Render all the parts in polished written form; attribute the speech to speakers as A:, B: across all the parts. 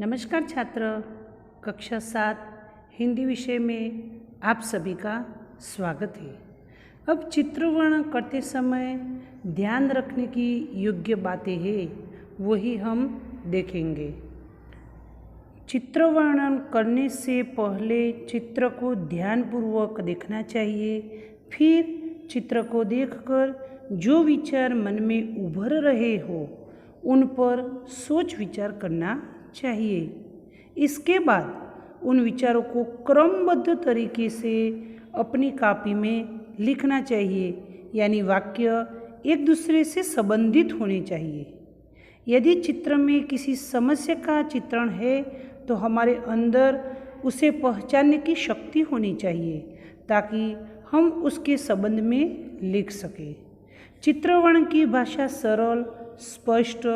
A: नमस्कार छात्र, कक्षा 7 हिंदी विषय में आप सभी का स्वागत है। अब चित्र वर्णन करते समय ध्यान रखने की योग्य बातें हैं, वही हम देखेंगे। चित्र वर्णन करने से पहले चित्र को ध्यानपूर्वक देखना चाहिए। फिर चित्र को देखकर जो विचार मन में उभर रहे हो उन पर सोच विचार करना चाहिए। इसके बाद उन विचारों को क्रमबद्ध तरीके से अपनी कॉपी में लिखना चाहिए, यानी वाक्य एक दूसरे से संबंधित होने चाहिए। यदि चित्र में किसी समस्या का चित्रण है तो हमारे अंदर उसे पहचानने की शक्ति होनी चाहिए ताकि हम उसके संबंध में लिख सकें। चित्रवर्ण की भाषा सरल, स्पष्ट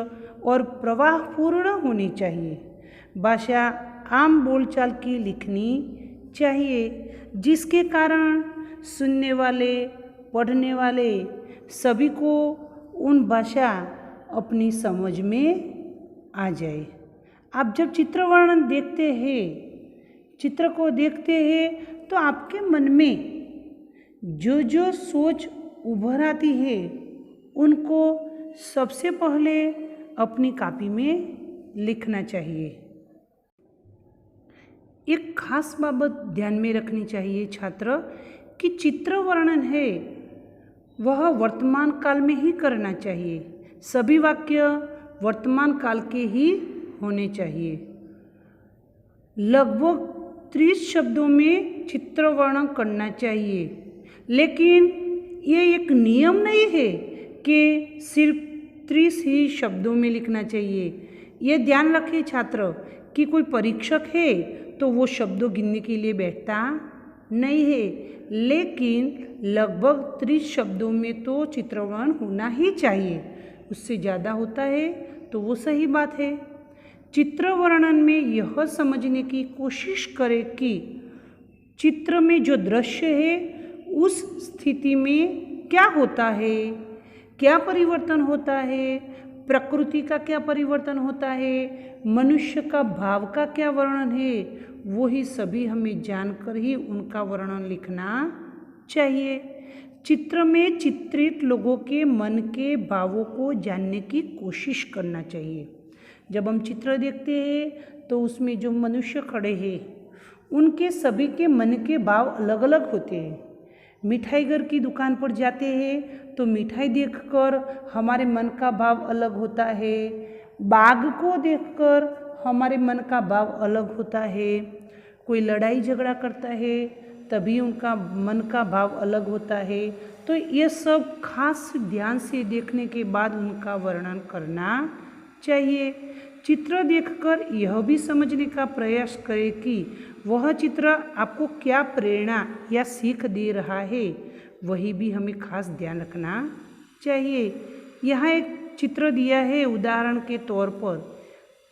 A: और प्रवाहपूर्ण होनी चाहिए। भाषा आम बोलचाल की लिखनी चाहिए, जिसके कारण सुनने वाले, पढ़ने वाले सभी को उन भाषा अपनी समझ में आ जाए। आप जब चित्र वर्णन देखते हैं, चित्र को देखते हैं तो आपके मन में जो जो सोच उभर आती है उनको सबसे पहले अपनी कॉपी में लिखना चाहिए। एक खास बात ध्यान में रखनी चाहिए छात्र कि चित्र वर्णन है वह वर्तमान काल में ही करना चाहिए। सभी वाक्य वर्तमान काल के ही होने चाहिए। लगभग 30 शब्दों में चित्र वर्णन करना चाहिए, लेकिन ये एक नियम नहीं है कि सिर्फ 30 ही शब्दों में लिखना चाहिए। ये ध्यान रखें छात्र कि कोई परीक्षक है तो वो शब्दों गिनने के लिए बैठता नहीं है, लेकिन लगभग 30 शब्दों में तो चित्रवर्णन होना ही चाहिए। उससे ज़्यादा होता है तो वो सही बात है। चित्र वर्णन में यह समझने की कोशिश करें कि चित्र में जो दृश्य है उस स्थिति में क्या होता है, क्या परिवर्तन होता है, प्रकृति का क्या परिवर्तन होता है, मनुष्य का भाव का क्या वर्णन है, वही सभी हमें जानकर ही उनका वर्णन लिखना चाहिए। चित्र में चित्रित लोगों के मन के भावों को जानने की कोशिश करना चाहिए। जब हम चित्र देखते हैं तो उसमें जो मनुष्य खड़े हैं उनके सभी के मन के भाव अलग अलग होते हैं। मिठाई घर की दुकान पर जाते हैं तो मिठाई देखकर हमारे मन का भाव अलग होता है, बाघ को देखकर हमारे मन का भाव अलग होता है। कोई लड़ाई झगड़ा करता है तभी उनका मन का भाव अलग होता है। तो ये सब खास ध्यान से देखने के बाद उनका वर्णन करना चाहिए। चित्र देखकर यह भी समझने का प्रयास करें कि वह चित्र आपको क्या प्रेरणा या सीख दे रहा है, वही भी हमें खास ध्यान रखना चाहिए। यहाँ एक चित्र दिया है उदाहरण के तौर पर,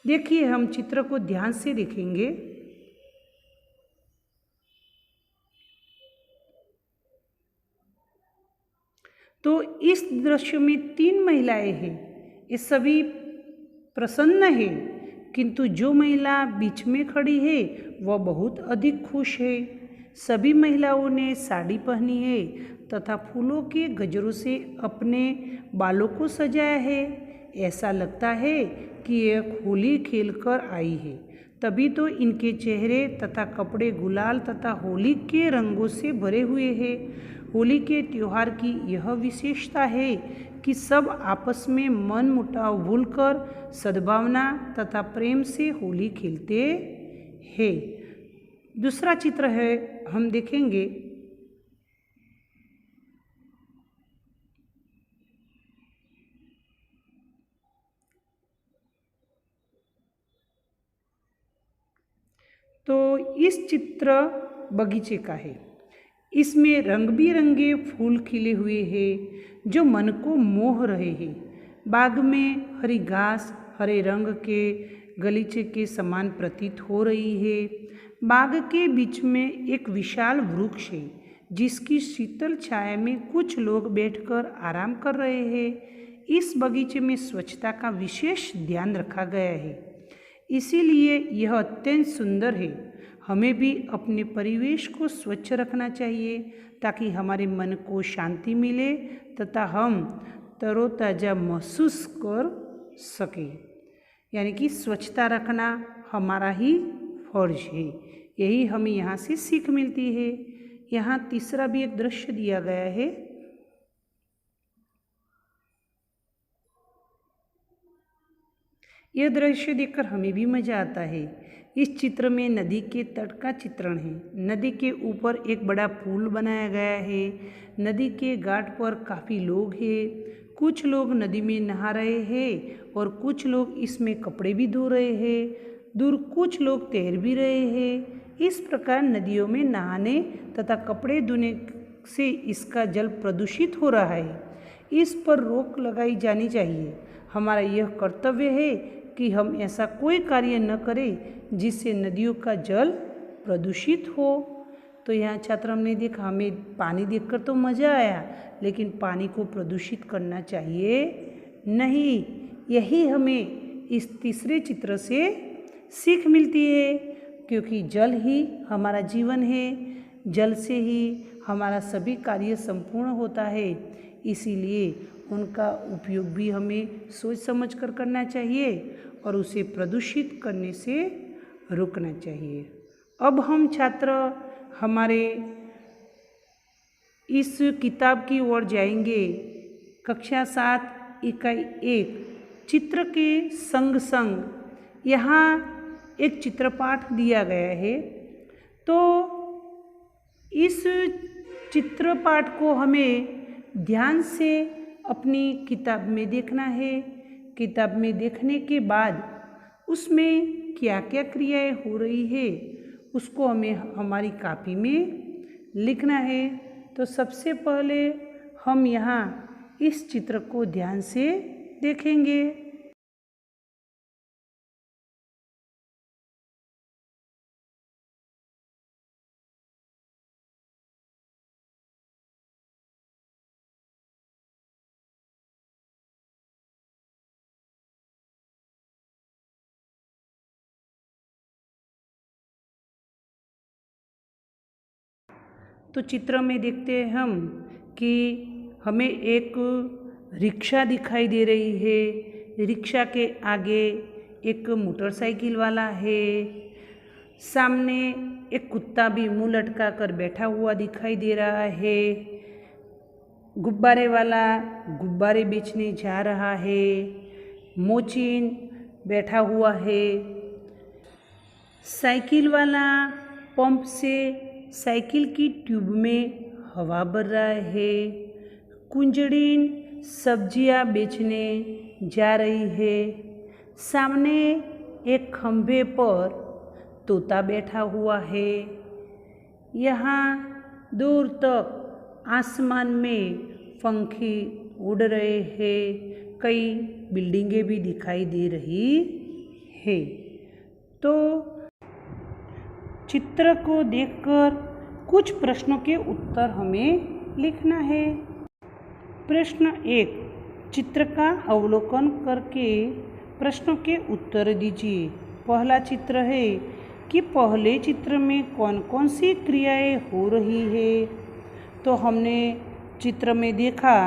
A: देखिए हम चित्र को ध्यान से देखेंगे। तो इस दृश्य में 3 महिलाएं हैं। ये सभी प्रसन्न है, किंतु जो महिला बीच में खड़ी है वह बहुत अधिक खुश है। सभी महिलाओं ने साड़ी पहनी है तथा फूलों के गजरों से अपने बालों को सजाया है। ऐसा लगता है कि यह होली खेलकर आई है, तभी तो इनके चेहरे तथा कपड़े गुलाल तथा होली के रंगों से भरे हुए हैं। होली के त्यौहार की यह विशेषता है कि सब आपस में मन मुटाव भूलकर सद्भावना तथा प्रेम से होली खेलते हैं। दूसरा चित्र है, हम देखेंगे। तो इस चित्र बगीचे का है। इसमें रंग बिरंगे फूल खिले हुए हैं जो मन को मोह रहे हैं। बाग में हरी घास हरे रंग के गलीचे के समान प्रतीत हो रही है। बाग के बीच में एक विशाल वृक्ष है जिसकी शीतल छाया में कुछ लोग बैठकर आराम कर रहे हैं। इस बगीचे में स्वच्छता का विशेष ध्यान रखा गया है। इसीलिए यह अत्यंत सुंदर है। हमें भी अपने परिवेश को स्वच्छ रखना चाहिए ताकि हमारे मन को शांति मिले तथा हम तरोताज़ा महसूस कर सकें। यानी कि स्वच्छता रखना हमारा ही फर्ज है। यही हमें यहाँ से सीख मिलती है। यहाँ तीसरा भी एक दृश्य दिया गया है। यह दृश्य देखकर हमें भी मज़ा आता है। इस चित्र में नदी के तट का चित्रण है। नदी के ऊपर एक बड़ा पुल बनाया गया है। नदी के घाट पर काफ़ी लोग हैं। कुछ लोग नदी में नहा रहे हैं और कुछ लोग इसमें कपड़े भी धो रहे हैं। दूर कुछ लोग तैर भी रहे हैं। इस प्रकार नदियों में नहाने तथा कपड़े धोने से इसका जल प्रदूषित हो रहा है। इस पर रोक लगाई जानी चाहिए। हमारा यह कर्तव्य है कि हम ऐसा कोई कार्य न करें जिससे नदियों का जल प्रदूषित हो। तो यहाँ छात्र हमने देखा, हमें पानी देखकर तो मज़ा आया, लेकिन पानी को प्रदूषित करना चाहिए नहीं। यही हमें इस तीसरे चित्र से सीख मिलती है, क्योंकि जल ही हमारा जीवन है। जल से ही हमारा सभी कार्य संपूर्ण होता है। इसीलिए उनका उपयोग भी हमें सोच समझ कर करना चाहिए और उसे प्रदूषित करने से रोकना चाहिए। अब हम छात्र हमारे इस किताब की ओर जाएंगे। कक्षा 7 इकाई 1 चित्र के संग संग यहाँ एक चित्रपाठ दिया गया है। तो इस चित्रपाठ को हमें ध्यान से अपनी किताब में देखना है। किताब में देखने के बाद उसमें क्या क्या क्रियाएं हो रही है उसको हमें हमारी कॉपी में लिखना है। तो सबसे पहले हम यहाँ इस चित्र को ध्यान से देखेंगे। तो चित्र में देखते हैं हम कि हमें एक रिक्शा दिखाई दे रही है। रिक्शा के आगे एक मोटरसाइकिल वाला है। सामने एक कुत्ता भी मुंह लटका कर बैठा हुआ दिखाई दे रहा है। गुब्बारे वाला गुब्बारे बेचने जा रहा है। मोचिन बैठा हुआ है। साइकिल वाला पंप से साइकिल की ट्यूब में हवा भर रहा है। कुंजड़ीन सब्जियां बेचने जा रही है। सामने एक खंभे पर तोता बैठा हुआ है। यहाँ दूर तक आसमान में पंखी उड़ रहे हैं। कई बिल्डिंगें भी दिखाई दे रही है। तो चित्र को देखकर कुछ प्रश्नों के उत्तर हमें लिखना है। प्रश्न 1, चित्र का अवलोकन करके प्रश्नों के उत्तर दीजिए। पहला चित्र है कि पहले चित्र में कौन कौन सी क्रियाएं हो रही है। तो हमने चित्र में देखा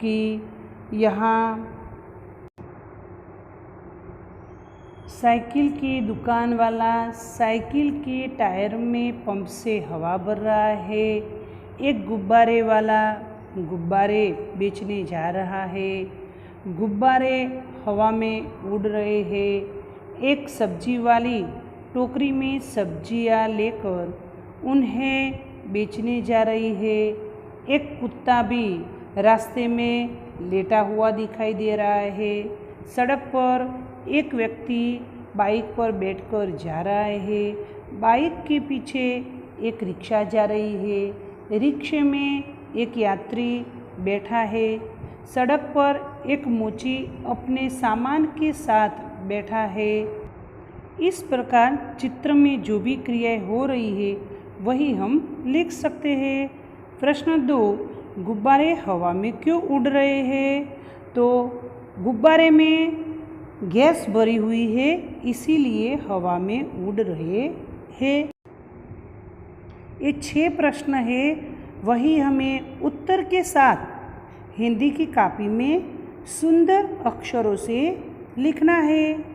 A: कि यहाँ साइकिल की दुकान वाला साइकिल के टायर में पंप से हवा भर रहा है। एक गुब्बारे वाला गुब्बारे बेचने जा रहा है। गुब्बारे हवा में उड़ रहे हैं। एक सब्जी वाली टोकरी में सब्जियां लेकर उन्हें बेचने जा रही है। एक कुत्ता भी रास्ते में लेटा हुआ दिखाई दे रहा है। सड़क पर एक व्यक्ति बाइक पर बैठकर जा रहा है। बाइक के पीछे एक रिक्शा जा रही है। रिक्शे में एक यात्री बैठा है। सड़क पर एक मोची अपने सामान के साथ बैठा है। इस प्रकार चित्र में जो भी क्रियाएं हो रही है वही हम लिख सकते हैं। प्रश्न 2, गुब्बारे हवा में क्यों उड़ रहे हैं। तो गुब्बारे में गैस भरी हुई है इसीलिए हवा में उड़ रहे हैं। ये 6 प्रश्न है, वही हमें उत्तर के साथ हिंदी की कॉपी में सुंदर अक्षरों से लिखना है।